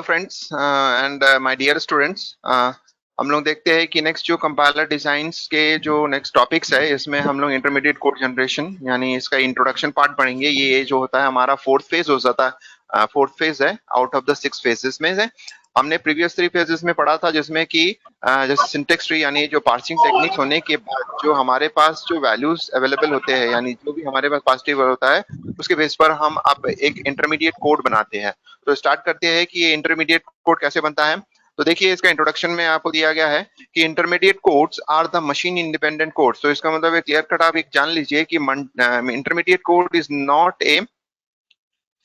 Friends and my dear students, हम लोग देखते हैं कि नेक्स्ट जो कंपाइलर डिजाइन्स के जो नेक्स्ट टॉपिक्स है इसमें हम लोग इंटरमीडिएट कोड जनरेशन यानी इसका इंट्रोडक्शन पार्ट पढ़ेंगे। ये जो होता है हमारा फोर्थ फेज हो जाता है, फोर्थ फेज है आउट ऑफ द 6 फेजेस में से। हमने प्रीवियस 3 फेजेस में पढ़ा था जिसमें कि जैसे सिंटेक्स ट्री यानी जो पार्सिंग टेक्निक्स होने के बाद जो हमारे पास जो वैल्यूज अवेलेबल होते हैं यानी जो भी हमारे पास पॉजिटिव होता है उसके बेस पर हम अब एक इंटरमीडिएट कोड बनाते हैं। तो स्टार्ट करते हैं कि ये इंटरमीडिएट कोड कैसे बनता है। तो देखिए इसका इंट्रोडक्शन में आपको दिया गया है कि intermediate codes are the machine independent codes. तो इसका मतलब क्लियर कट आप एक जान लीजिए कि intermediate code is not a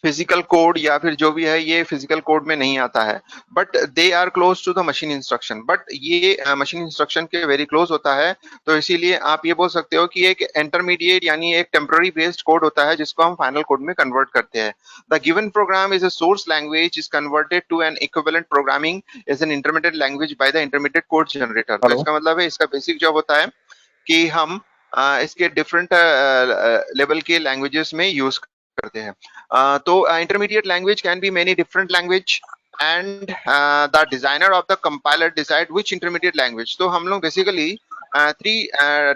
physical code या फिर जो भी है ये फिजिकल कोड में नहीं आता है, but they are close to the machine instruction. But ये मशीन इंस्ट्रक्शन के वेरी क्लोज होता है। तो इसीलिए आप ये बोल सकते हो कि एक इंटरमीडिएट यानी एक टेम्पररी बेस्ड कोड होता है जिसको हम फाइनल कोड में कन्वर्ट करते हैं। The given program is a source language is converted to an equivalent programming as an intermediate language by the intermediate code generator. तो इसका मतलब है इसका बेसिक जॉब होता है कि हम इसके डिफरेंट लेवल के लैंग्वेजेस में यूज करते हैं। तो intermediate language can be many different language and the designer of the compiler decide which intermediate language. तो हम लोग basically 3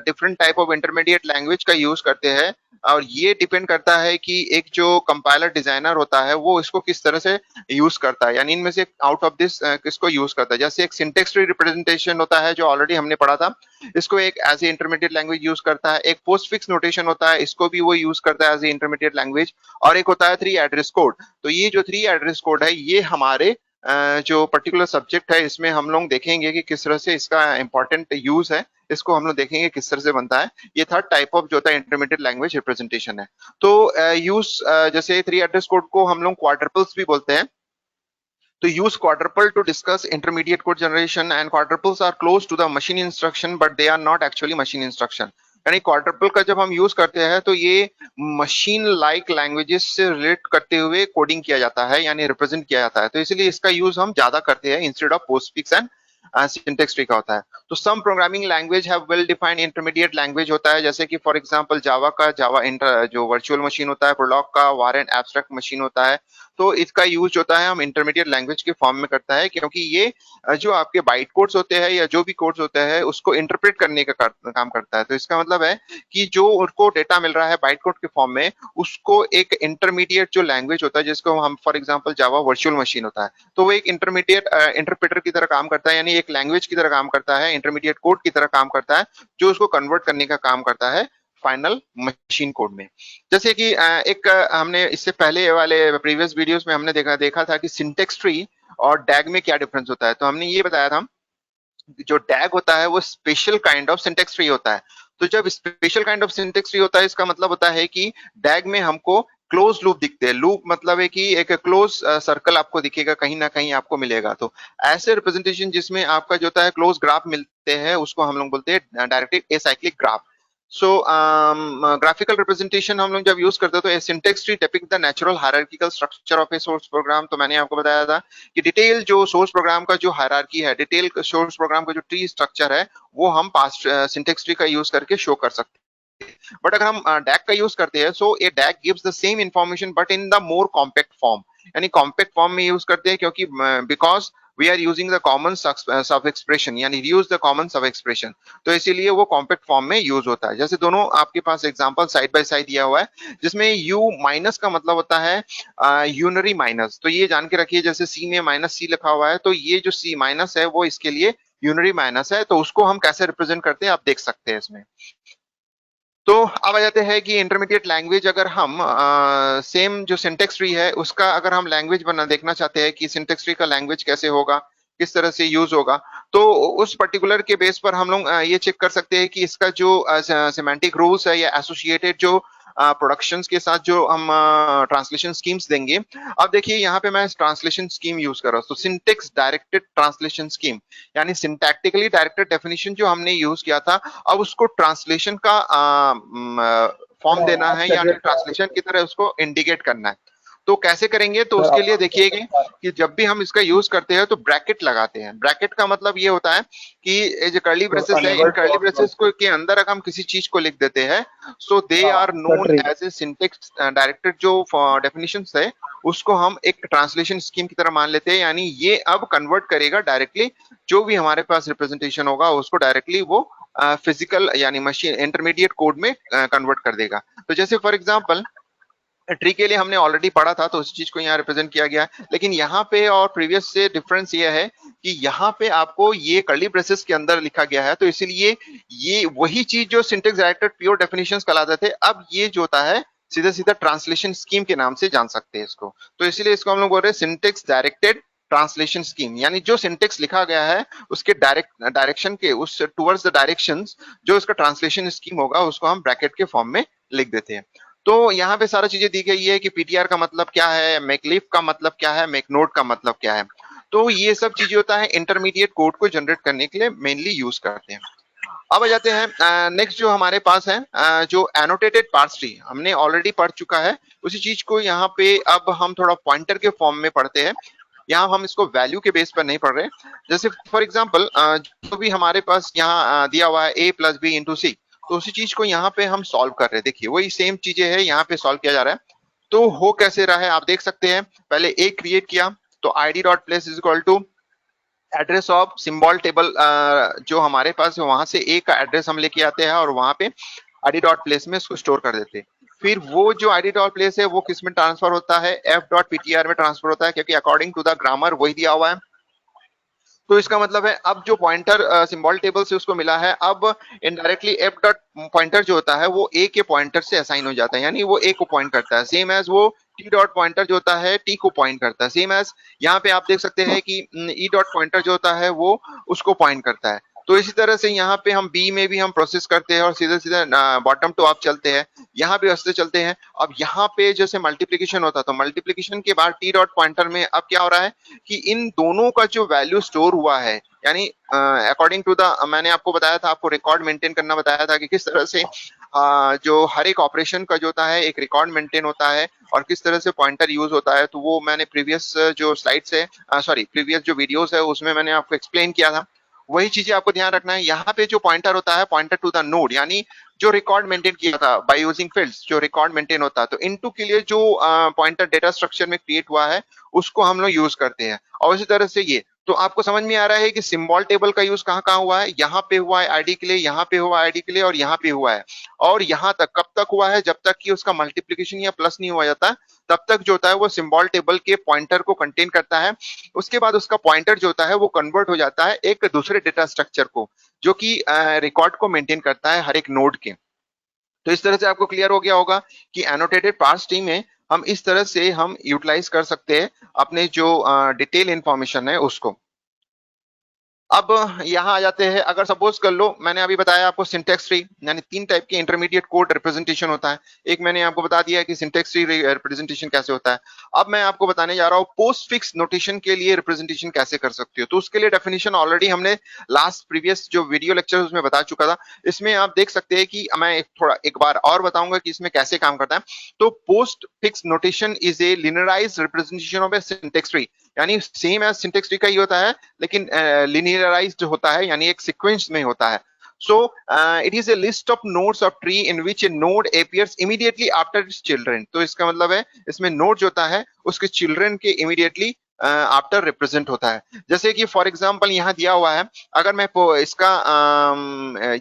different type of intermediate language का यूज करते हैं और ये डिपेंड करता है कि एक जो कंपाइलर डिजाइनर होता है वो इसको किस तरह से यूज करता है, यानी इनमें से आउट ऑफ दिस किसको यूज करता है। जैसे एक सिंटेक्स ट्री रिप्रेजेंटेशन होता है जो ऑलरेडी हमने पढ़ा था, इसको एक as a intermediate language use करता है। एक पोस्ट फिक्स नोटेशन होता है, इसको भी वो यूज करता है एज ए इंटरमीडिएट लैंग्वेज। और एक होता है 3 एड्रेस कोड। तो ये जो 3 एड्रेस कोड है ये हमारे जो पर्टिकुलर सब्जेक्ट है इसमें हम लोग देखेंगे कि किस तरह से इसका इंपॉर्टेंट यूज है, इसको हम लोग देखेंगे किस तरह से बनता है। ये थर्ड टाइप ऑफ जो होता है इंटरमीडिएट लैंग्वेज रिप्रेजेंटेशन है। तो यूज जैसे 3 एड्रेस कोड को हम लोग क्वाड्रपल्स भी बोलते हैं। तो use quadruple to discuss intermediate code generation, and quadruples are close to the machine instruction but they are not actually machine instruction। यानी क्वाड्रपल का जब हम यूज करते हैं तो ये मशीन लाइक लैंग्वेजेस से रिलेट करते हुए कोडिंग किया जाता है यानी रिप्रेजेंट किया जाता है। तो इसलिए इसका यूज हम ज्यादा करते हैं instead of postfix and syntax tree का होता है। तो some programming language have well defined intermediate language होता है, जैसे कि फॉर एग्जांपल जावा का जावा इंटर जो वर्चुअल मशीन होता है, प्रोलॉग का वार एंड एब्स्ट्रैक्ट मशीन होता है। तो इसका यूज होता है हम इंटरमीडिएट लैंग्वेज के फॉर्म में करता है क्योंकि ये जो आपके बाइट कोड्स होते हैं या जो भी कोड्स होते हैं उसको इंटरप्रेट करने का काम करता है। तो इसका मतलब है कि जो उनको डेटा मिल रहा है बाइट कोड के फॉर्म में उसको एक इंटरमीडिएट जो लैंग्वेज होता है जिसको हम for example Java virtual machine होता है, तो वो एक इंटरमीडिएट इंटरप्रेटर की तरह काम करता है यानी एक लैंग्वेज की तरह काम करता है, इंटरमीडिएट कोड की तरह काम करता है जो उसको कन्वर्ट करने का काम करता है फाइनल मशीन कोड में। जैसे कि एक हमने इससे पहले वाले प्रीवियस वीडियोस में हमने देखा था कि सिंटेक्स ट्री और डैग में क्या डिफरेंस होता है। तो हमने ये बताया था जो डैग होता है वो special kind of syntax tree होता है। तो जब special kind of syntax tree होता है इसका मतलब होता है कि डैग में हमको क्लोज लूप दिखते हैं। लूप मतलब है कि एक क्लोज सर्कल आपको दिखेगा, कहीं ना कहीं आपको मिलेगा। तो ऐसे रिप्रेजेंटेशन जिसमें आपका जो होता है क्लोज ग्राफ मिलते हैं उसको हम लोग बोलते हैं directed acyclic graph. So graphical representation हम लोग जब यूज करते हैं तो a syntax tree depict the natural hierarchical structure of a source program. तो मैंने आपको बताया था कि डिटेल जो सोर्स प्रोग्राम का जो हायरार्की है, डिटेल सोर्स प्रोग्राम का जो ट्री स्ट्रक्चर है वो हम पास्ट सिंटेक्स ट्री का यूज करके शो कर सकते हैं। बट अगर हम डैग का यूज करते हैं so a DAG gives the same information but in the more compact form. यानी कॉम्पैक्ट फॉर्म में यूज करते हैं क्योंकि because we are using the common sub expression यानी use the common sub expression. तो इसीलिए वो कॉम्पैक्ट फॉर्म में यूज होता है। जैसे दोनों आपके पास एग्जांपल साइड बाय साइड दिया हुआ है जिसमें यू माइनस का मतलब होता है यूनरी माइनस। तो ये जान के रखिए जैसे सी में माइनस सी लिखा हुआ है तो ये जो सी माइनस है वो इसके लिए यूनरी माइनस है। तो उसको हम कैसे रिप्रेजेंट करते हैं आप देख सकते हैं इसमें। तो अब आ जाते हैं कि इंटरमीडिएट लैंग्वेज अगर हम सेम जो सिंटेक्स ट्री है उसका अगर हम लैंग्वेज बना देखना चाहते हैं कि सिंटेक्स ट्री का लैंग्वेज कैसे होगा, किस तरह से यूज होगा, तो उस पर्टिकुलर के बेस पर हम लोग ये चेक कर सकते हैं कि इसका जो सिमेंटिक रूल्स है या एसोसिएटेड जो प्रोडक्शंस के साथ जो हम ट्रांसलेशन स्कीम्स देंगे। अब देखिए यहाँ पे मैं ट्रांसलेशन स्कीम यूज कर रहा हूँ। तो सिंटेक्स डायरेक्टेड ट्रांसलेशन स्कीम यानी सिंटैक्टिकली डायरेक्टेड डेफिनेशन जो हमने यूज किया था अब उसको ट्रांसलेशन का फॉर्म देना है या ट्रांसलेशन की तरह उसको इंडिकेट करना है। तो कैसे करेंगे? तो सर उसके आप लिए देखिएगा कि जब भी हम इसका यूज करते हैं तो ब्रैकेट लगाते हैं। ब्रैकेट का मतलब ये होता है कि ये जो कर्ली तो ब्रेसेस है, इन unable to curly braces observe. को के अंदर अगर हम किसी चीज को लिख देते हैं, सो दे हाँ आर नोन कटरी। एज ए सिंटेक्स डायरेक्टेड, जो डेफिनेशन है उसको हम एक ट्रांसलेशन स्कीम की तरह मान लेते हैं। यानी ये अब कन्वर्ट करेगा डायरेक्टली, जो भी हमारे पास रिप्रेजेंटेशन होगा उसको डायरेक्टली वो फिजिकल यानी मशीन इंटरमीडिएट कोड में कन्वर्ट कर देगा। तो जैसे फॉर एग्जांपल ट्री के लिए हमने ऑलरेडी पढ़ा था, तो उस चीज को यहाँ रिप्रेजेंट किया गया है। लेकिन यहाँ पे और प्रीवियस से डिफरेंस ये है कि यहाँ पे आपको ये कर्ली ब्रेसेस के अंदर लिखा गया है, तो इसीलिए ये वही चीज जो सिंटेक्स डायरेक्टेड प्योर डेफिनेशंस कहलाते थे, अब ये जो होता है सीधा सीधा ट्रांसलेशन स्कीम के नाम से जान सकते हैं इसको। तो इसीलिए इसको हम लोग बोल रहे हैं सिंटेक्स डायरेक्टेड ट्रांसलेशन स्कीम, यानी जो सिंटेक्स लिखा गया है उसके डायरेक्शन के उस टुवर्ड्स द डायरेक्शंस, जो उसका ट्रांसलेशन स्कीम होगा उसको हम ब्रैकेट के फॉर्म में लिख देते हैं। तो यहाँ पे सारा चीजें दी गई है कि पीटीआर का मतलब क्या है, मेकलीफ का मतलब क्या है, मेक नोट का मतलब क्या है। तो ये सब चीजें होता है इंटरमीडिएट कोड को जनरेट करने के लिए मेनली यूज करते हैं। अब आ जाते हैं नेक्स्ट जो हमारे पास है जो एनोटेटेड पार्स ट्री, हमने ऑलरेडी पढ़ चुका है। उसी चीज को यहाँ पे अब हम थोड़ा पॉइंटर के फॉर्म में पढ़ते हैं। यहाँ हम इसको वैल्यू के बेस पर नहीं पढ़ रहे। जैसे फॉर एग्जाम्पल जो भी हमारे पास यहाँ दिया हुआ है a प्लस बी इंटू सी, तो उसी चीज को यहाँ पे हम सॉल्व कर रहे हैं। देखिए वही सेम चीजें है यहाँ पे सॉल्व किया जा रहा है। तो हो कैसे रहा है आप देख सकते हैं। पहले a क्रिएट किया, तो id dot place is equal to address of symbol table, जो हमारे पास है वहां से a का एड्रेस हम लेके आते हैं और वहां पे id डॉट प्लेस में इसको स्टोर कर देते हैं। फिर वो जो id डॉट प्लेस है वो किस में ट्रांसफर होता है, f डॉट ptr में ट्रांसफर होता है, क्योंकि अकॉर्डिंग टू द ग्रामर वही दिया हुआ है। तो इसका मतलब है अब जो पॉइंटर सिंबल टेबल से उसको मिला है, अब इनडायरेक्टली एफ डॉट पॉइंटर जो होता है वो ए के पॉइंटर से असाइन हो जाता है, यानी वो ए को पॉइंट करता है। सेम एज वो टी डॉट पॉइंटर जो होता है टी को पॉइंट करता है। सेम एज यहाँ पे आप देख सकते हैं कि ई डॉट पॉइंटर जो होता है वो उसको पॉइंट करता है। तो इसी तरह से यहाँ पे हम बी में भी हम प्रोसेस करते हैं और सीधे सीधे बॉटम टू अप चलते हैं, यहाँ भी वैसे चलते हैं। अब यहाँ पे जैसे मल्टीप्लीकेशन होता है, तो मल्टीप्लीकेशन के बाद टी डॉट पॉइंटर में अब क्या हो रहा है कि इन दोनों का जो वैल्यू स्टोर हुआ है, यानी अकॉर्डिंग टू द, मैंने आपको बताया था, आपको रिकॉर्ड मेंटेन करना बताया था कि किस तरह से जो हर एक ऑपरेशन का जो होता है एक रिकॉर्ड मेंटेन होता है और किस तरह से पॉइंटर यूज होता है। तो वो मैंने प्रीवियस जो स्लाइड्स है, सॉरी प्रीवियस जो वीडियोस है उसमें मैंने आपको एक्सप्लेन किया था। वही चीजें आपको ध्यान रखना है। यहाँ पे जो पॉइंटर होता है पॉइंटर टू द नोड, यानी जो रिकॉर्ड मेंटेन किया था बाय यूजिंग फील्ड्स, जो रिकॉर्ड मेंटेन होता है, तो इनटू के लिए जो पॉइंटर डेटा स्ट्रक्चर में क्रिएट हुआ है उसको हम लोग यूज करते हैं। और इसी तरह से ये, तो आपको समझ में आ रहा है कि सिंबल टेबल का यूज कहाँ कहाँ हुआ है। यहाँ पे हुआ है आईडी के लिए, यहाँ पे हुआ है आईडी के लिए, और यहाँ पे हुआ है। और यहाँ तक कब तक हुआ है, जब तक कि उसका मल्टीप्लीकेशन या प्लस नहीं हुआ जाता, तब तक जो होता है वो सिंबल टेबल के पॉइंटर को कंटेन करता है। उसके बाद उसका पॉइंटर जो होता है वो कन्वर्ट हो जाता है एक दूसरे डेटा स्ट्रक्चर को, जो कि रिकॉर्ड को मेंटेन करता है हर एक नोड के। तो इस तरह से आपको क्लियर हो गया होगा कि एनोटेटेड पार्स ट्री में हम इस तरह से हम यूटिलाइज कर सकते हैं अपने जो डिटेल इंफॉर्मेशन है उसको। अब यहाँ आ जाते हैं, अगर सपोज कर लो मैंने अभी बताया आपको सिंटेक्स ट्री, यानी तीन टाइप के इंटरमीडिएट कोड रिप्रेजेंटेशन होता है। एक मैंने आपको बता दिया है कि सिंटेक्स ट्री रिप्रेजेंटेशन कैसे होता है। अब मैं आपको बताने जा रहा हूँ पोस्ट फिक्स नोटेशन के लिए रिप्रेजेंटेशन कैसे कर सकते हो। तो उसके लिए डेफिनेशन ऑलरेडी हमने लास्ट प्रीवियस जो वीडियो लेक्चर उसमें बता चुका था। इसमें आप देख सकते हैं कि मैं थोड़ा एक बार और बताऊंगा कि इसमें कैसे काम करता है। तो postfix notation is a linearized representation of a syntax tree, यानी सेम एज सिंटेक्स ट्री का ही होता है, लेकिन लिनियराइज्ड होता है, यानी एक सीक्वेंस में होता है। So it is a list of nodes of tree in which a node appears immediately after its children. तो इसका मतलब है इसमें नोड जो होता है उसके चिल्ड्रन के इमीडिएटली आफ्टर रिप्रेजेंट होता है। जैसे कि फॉर एग्जांपल यहाँ दिया हुआ है, अगर मैं इसका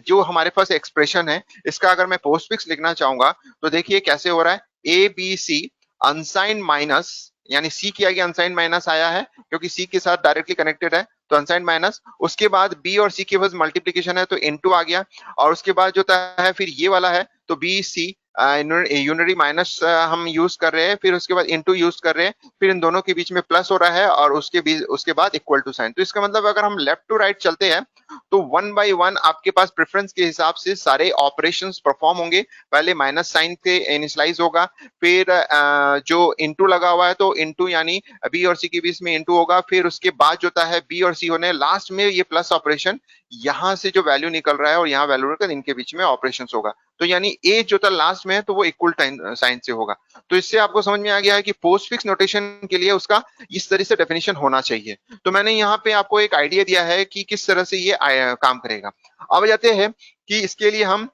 जो हमारे पास एक्सप्रेशन है इसका अगर मैं पोस्ट फिक्स लिखना चाहूंगा, तो देखिए कैसे हो रहा है। ए बी सी अनसाइन माइनस, यानी सी की आगे अनसाइन माइनस आया है क्योंकि सी के साथ डायरेक्टली कनेक्टेड है, तो अनसाइन माइनस। उसके बाद बी और सी के पास मल्टीप्लीकेशन है तो इनटू आ गया। और उसके बाद जो है फिर ये वाला है, तो बी सी यूनरी माइनस हम यूज कर रहे हैं, फिर उसके बाद इनटू यूज कर रहे हैं, फिर इन दोनों के बीच में प्लस हो रहा है और उसके बाद इक्वल टू साइन। तो इसका मतलब अगर हम लेफ्ट टू राइट चलते हैं तो वन बाय वन आपके पास प्रेफरेंस के हिसाब से सारे ऑपरेशंस परफॉर्म होंगे। पहले माइनस साइन पे इनिशियलाइज होगा, फिर जो इनटू लगा हुआ है तो इनटू यानी बी और सी के बीच में इनटू होगा, फिर उसके बाद जो है बी और सी होने लास्ट में ये प्लस ऑपरेशन, यहाँ से जो वैल्यू निकल रहा है और यहाँ वैल्यू निकल, इनके बीच में ऑपरेशंस होगा। तो यानी ए जो था लास्ट में है तो वो इक्वल साइन से होगा। तो इससे आपको समझ में आ गया है कि पोस्ट फिक्स नोटेशन के लिए उसका इस तरह से डेफिनेशन होना चाहिए। तो मैंने यहाँ पे आपको एक आइडिया दिया है कि किस तरह से ये काम करेगा। अब जाते हैं कि इसके लिए हम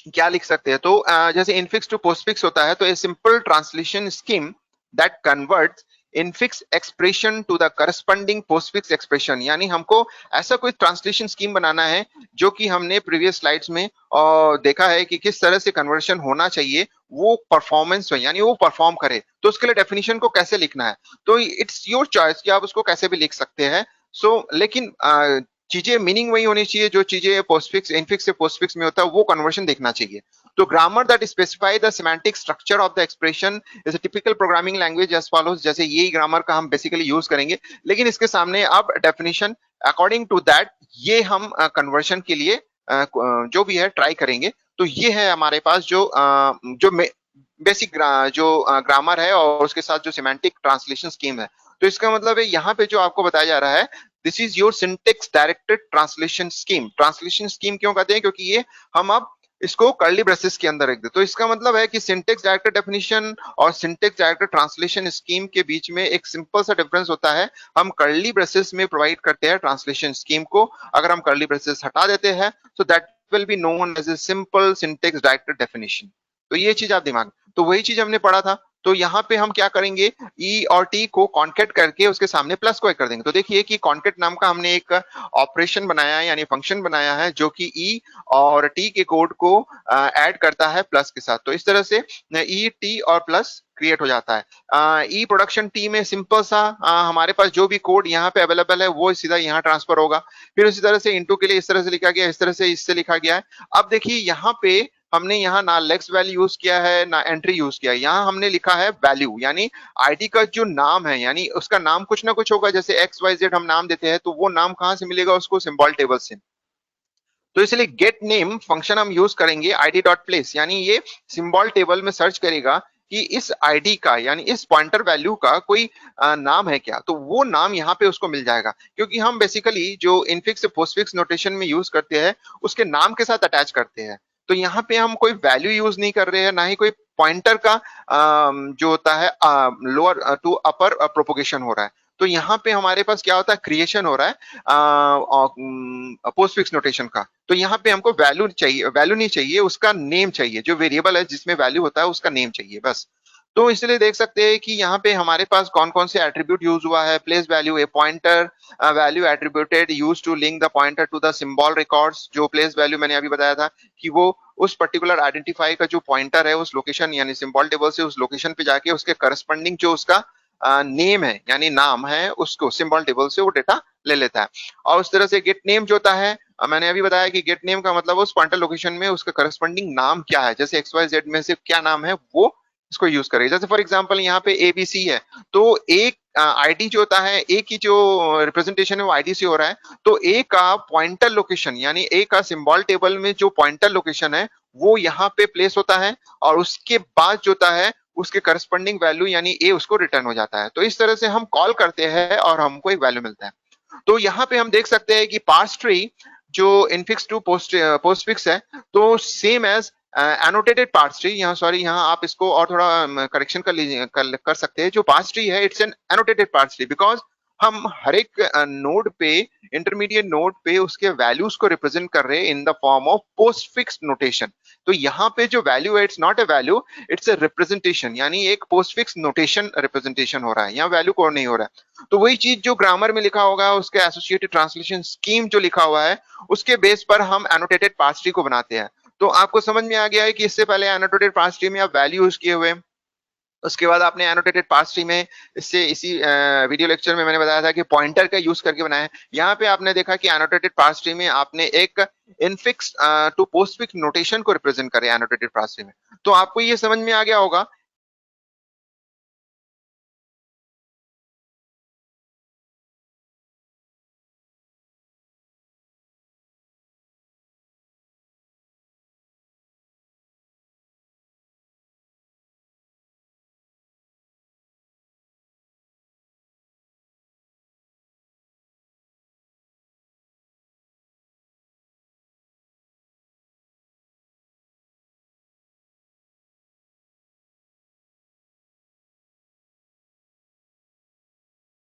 क्या लिख सकते हैं। तो जैसे इनफिक्स टू पोस्टफिक्स होता है, तो a simple translation scheme that converts infix expression to the corresponding postfix expression, यानी हमको ऐसा कोई ट्रांसलेशन स्कीम बनाना है जो कि हमने प्रीवियस स्लाइड्स में देखा है कि किस तरह से कन्वर्शन होना चाहिए, वो परफॉर्मेंस में यानी वो परफॉर्म करे। तो उसके लिए डेफिनेशन को कैसे लिखना है, तो इट्स योर चॉइस कि आप उसको कैसे भी लिख सकते हैं। लेकिन चीजें मीनिंग वही होनी चाहिए जो चीजें पोस्टफिक्स इनफिक्स से पोस्टफिक्स में होता है, वो कन्वर्शन देखना चाहिए। तो grammar that specify the semantic structure of the expression is a typical programming language as follows, जैसे यही ग्रामर का हम बेसिकली यूज करेंगे, लेकिन इसके सामने अब डेफिनेशन अकॉर्डिंग टू दैट ये हम कन्वर्शन के लिए जो भी है ट्राई करेंगे। तो ये है हमारे पास जो बेसिक जो ग्रामर है और उसके साथ जो सिमेंटिक ट्रांसलेशन स्कीम है। तो इसका मतलब है यहाँ पे जो आपको बताया जा रहा है, this is your syntax directed translation scheme. Translation scheme क्यों कहते हैं, क्योंकि ये हम अब इसको कर्ली ब्रेसेस के अंदर रख दे। तो इसका मतलब है कि सिंटेक्स डायरेक्टेड डेफिनेशन और सिंटेक्स डायरेक्टेड ट्रांसलेशन स्कीम के बीच में एक सिंपल सा डिफरेंस होता है। हम कर्ली ब्रेसेस में प्रोवाइड करते हैं ट्रांसलेशन स्कीम को, अगर हम कर्ली ब्रेसेस हटा देते हैं तो that will be known as a simple syntax directed definition. तो ये चीज आप दिमाग, तो वही चीज हमने पढ़ा था। तो यहाँ पे हम क्या करेंगे, ई और टी को कॉन्केट करके उसके सामने प्लस को ऐड कर देंगे। तो देखिए कि कॉन्केट नाम का हमने एक ऑपरेशन बनाया है, यानी फंक्शन बनाया है जो कि ई और टी के कोड को ऐड करता है प्लस के साथ। तो इस तरह से ई टी और प्लस क्रिएट हो जाता है। ई प्रोडक्शन टी में सिंपल सा हमारे पास जो भी कोड यहाँ पे अवेलेबल है वो सीधा यहाँ ट्रांसफर होगा। फिर उसी तरह से इनटू के लिए इस तरह से लिखा गया, इस तरह से इससे लिखा गया है। अब देखिए यहाँ पे हमने यहाँ ना लेक्स वैल्यू यूज किया है ना एंट्री यूज किया है, यहाँ हमने लिखा है वैल्यू, यानी आईडी का जो नाम है, यानी उसका नाम कुछ ना कुछ होगा। जैसे एक्स वाई जेड हम नाम देते हैं, तो वो नाम कहाँ से मिलेगा उसको, सिंबल टेबल से। तो इसलिए गेट नेम फंक्शन हम यूज करेंगे आईडी डॉट प्लेस, यानी ये सिंबल टेबल में सर्च करेगा कि इस आईडी का यानी इस पॉइंटर वैल्यू का कोई नाम है क्या, तो वो नाम यहाँ पे उसको मिल जाएगा। क्योंकि हम बेसिकली जो इनफिक्स पोस्टफिक्स नोटेशन में यूज करते हैं उसके नाम के साथ अटैच करते हैं। तो यहाँ पे हम कोई वैल्यू यूज नहीं कर रहे हैं, ना ही कोई पॉइंटर का जो होता है लोअर टू अपर प्रोपोगेशन हो रहा है। तो यहाँ पे हमारे पास क्या होता है, क्रिएशन हो रहा है पोस्टफिक्स नोटेशन का। तो यहाँ पे हमको वैल्यू चाहिए, वैल्यू नहीं चाहिए, उसका नेम चाहिए। जो वेरिएबल है जिसमें वैल्यू होता है उसका नेम चाहिए बस। तो इसलिए देख सकते हैं कि यहाँ पे हमारे पास कौन कौन से एट्रीब्यूट यूज हुआ है। Place value, a pointer value attributed use to link the pointer to the symbol records. जो प्लेस वैल्यू मैंने अभी बताया था कि वो उस पर्टिकुलर आइडेंटिफाई का जो पॉइंटर है उस लोकेशन यानी सिंबल टेबल से उस लोकेशन पे जाके उसके करस्पॉन्डिंग जो उसका नेम है यानी नाम है उसको सिंबल टेबल से वो डेटा ले लेता है। और उस तरह से गेट नेम जो होता है, मैंने अभी बताया कि गेट नेम का मतलब उस पॉइंटर लोकेशन में उसका करस्पॉन्डिंग नाम क्या है, जैसे एक्स वाई जेड में से क्या नाम है वो इसको यूज करेगा। जैसे फॉर एग्जांपल यहाँ पे एबीसी है, तो एक आईडी जो होता है, ए की जो रिप्रेजेंटेशन है वो आईडी से हो रहा है। तो ए का पॉइंटर लोकेशन यानी ए का सिंबल टेबल में जो पॉइंटर लोकेशन है वो यहाँ पे प्लेस होता है, और उसके बाद जो होता है उसके करस्पॉन्डिंग वैल्यू यानी ए उसको रिटर्न हो जाता है। तो इस तरह से हम कॉल करते हैं और हमको एक वैल्यू मिलता है। तो यहाँ पे हम देख सकते हैं कि पार्स ट्री जो इनफिक्स टू पोस्टफिक्स है, तो same as annotated parse tree. यहाँ सॉरी, यहाँ आप इसको और थोड़ा करेक्शन कर लीजिए, कर सकते हैं। जो पार्स ट्री है it's an annotated parse tree, because हम हर एक नोड पे, इंटरमीडिएट नोड पे उसके वैल्यूज को रिप्रेजेंट कर रहे हैं in the form of postfix notation. तो यहाँ पे जो वैल्यू है it's not a value, it's a representation, यानी एक पोस्टफिक्स नोटेशन रिप्रेजेंटेशन हो रहा है, यहाँ वैल्यू कोड नहीं हो रहा है। तो वही चीज जो ग्रामर में लिखा होगा उसके एसोसिएटेड ट्रांसलेशन स्कीम जो लिखा हुआ है उसके बेस पर हम एनोटेटेड पार्स ट्री को बनाते हैं। तो आपको समझ में आ गया है कि इससे पहले एनोटेटेड पार्स ट्री में आप वैल्यू यूज किए हुए, उसके बाद आपने एनोटेटेड पार्स ट्री में इससे इसी वीडियो लेक्चर में मैंने बताया था कि पॉइंटर का यूज करके बनाया है। यहाँ पे आपने देखा कि एनोटेटेड पार्स ट्री में आपने एक इनफिक्स टू पोस्टफिक्स नोटेशन को रिप्रेजेंट करे एनोटेटेड पार्स ट्री में। तो आपको ये समझ में आ गया होगा